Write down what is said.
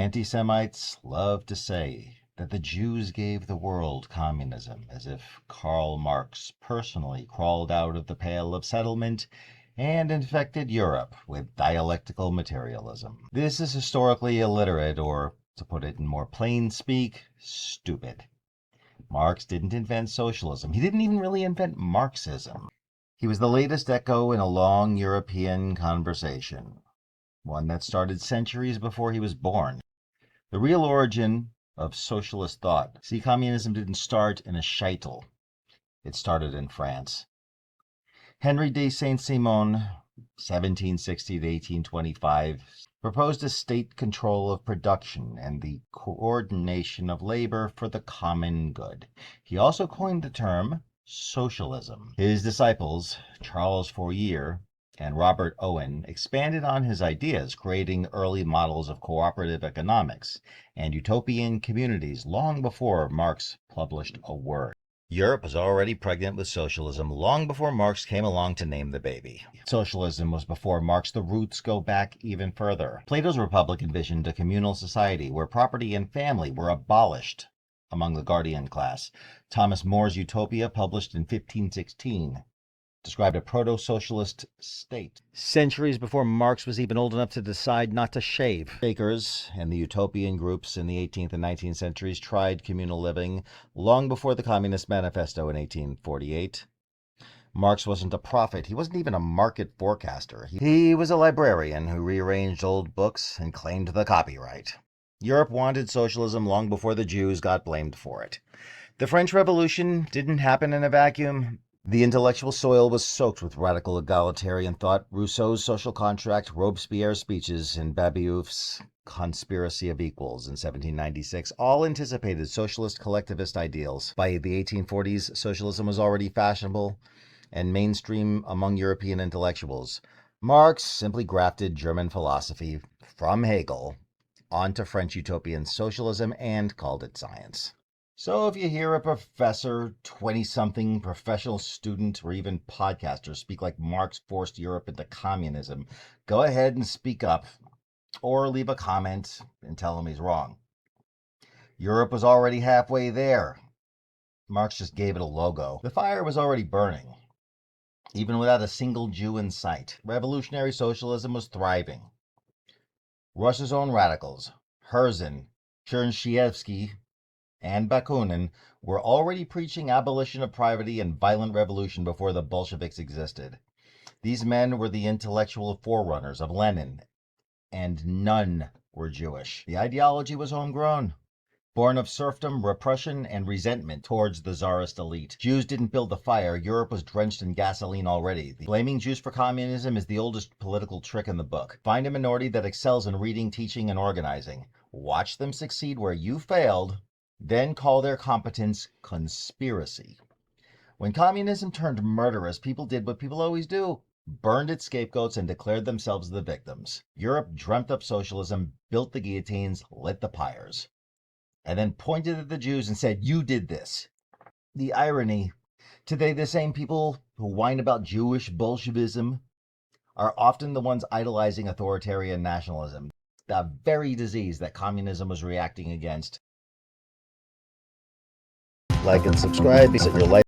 Anti-Semites love to say that the Jews gave the world communism, as if Karl Marx personally crawled out of the Pale of Settlement and infected Europe with dialectical materialism. This is historically illiterate, or, to put it in more plain speak, stupid. Marx didn't invent socialism. He didn't even really invent Marxism. He was the latest echo in a long European conversation, one that started centuries before he was born. The real origin of socialist thought. See, communism didn't start in a shtetl. It started in France. Henry de Saint-Simon, 1760 to 1825, proposed a state control of production and the coordination of labor for the common good. He also coined the term socialism. His disciples, Charles Fourier and Robert Owen, expanded on his ideas, creating early models of cooperative economics and utopian communities long before Marx published a word. Europe was already pregnant with socialism long before Marx came along to name the baby. Socialism was before Marx. The roots go back even further. Plato's Republic envisioned a communal society where property and family were abolished among the guardian class. Thomas More's Utopia, published in 1516, described a proto-socialist state. Centuries before Marx was even old enough to decide not to shave. Quakers and the utopian groups in the 18th and 19th centuries tried communal living long before the Communist Manifesto in 1848. Marx wasn't a prophet. He wasn't even a market forecaster. He was a librarian who rearranged old books and claimed the copyright. Europe wanted socialism long before the Jews got blamed for it. The French Revolution didn't happen in a vacuum. The intellectual soil was soaked with radical egalitarian thought. Rousseau's Social Contract, Robespierre's speeches, and Babieuf's Conspiracy of Equals in 1796 all anticipated socialist collectivist ideals. By the 1840s, socialism was already fashionable and mainstream among European intellectuals. Marx simply grafted German philosophy from Hegel onto French utopian socialism and called it science. So if you hear a professor, 20-something, professional student, or even podcaster speak like Marx forced Europe into communism, go ahead and speak up, or leave a comment and tell him he's wrong. Europe was already halfway there. Marx just gave it a logo. The fire was already burning, even without a single Jew in sight. Revolutionary socialism was thriving. Russia's own radicals, Herzen, Chernysheevsky, and Bakunin, were already preaching abolition of property and violent revolution before the Bolsheviks existed. These men were the intellectual forerunners of Lenin, and none were Jewish. The ideology was homegrown, born of serfdom, repression, and resentment towards the czarist elite. Jews didn't build the fire. Europe was drenched in gasoline already. Blaming Jews for communism is the oldest political trick in the book. Find a minority that excels in reading, teaching, and organizing. Watch them succeed where you failed, then call their competence conspiracy. When communism turned murderous, people did what people always do: burned its scapegoats and declared themselves the victims. Europe dreamt up socialism, built the guillotines, lit the pyres, and then pointed at the Jews and said, "You did this." The irony: today the same people who whine about Jewish Bolshevism are often the ones idolizing authoritarian nationalism, the very disease that communism was reacting against. Like and subscribe, visit your life.